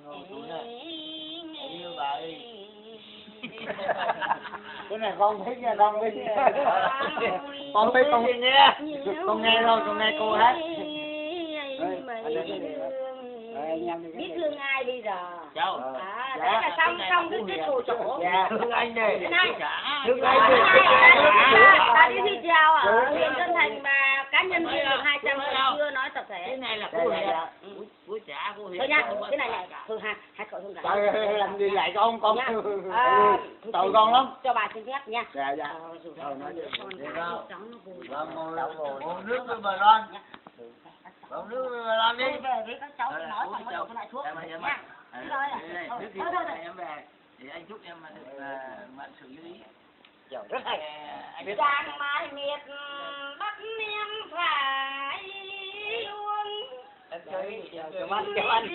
ngồi xuống đây. Yêu bà đi. Cái này con thích nha, con thích nha. Con thích con nghe. Con nghe thôi, con nghe cô hát. Biết thương ai bây giờ? Cháu. Thế là xong cái thủ chỗ. Thương anh này. Thương anh đi. Ta đi thi chào ở huyện Tân Thành mà cá nhân viên được 200 chưa nói tập thể. Cái này là cô Hiệp. Cô trả cô Hiệp. Thôi nha, cái này này, thôi hai cậu thương cả. Làm gì lại con tội con lắm. Cho bà xin phép nha. Dạ. Uống nước với bà Loan. Uống nước với bà Loan đi. Về với các cháu nói xong rồi tôi lại thuốc nha. Nước thì em về thì anh chúc em mà xử lý. Rất hay. Giang mai miệt bắt em phải luôn. Em chơi cho mắt cho anh.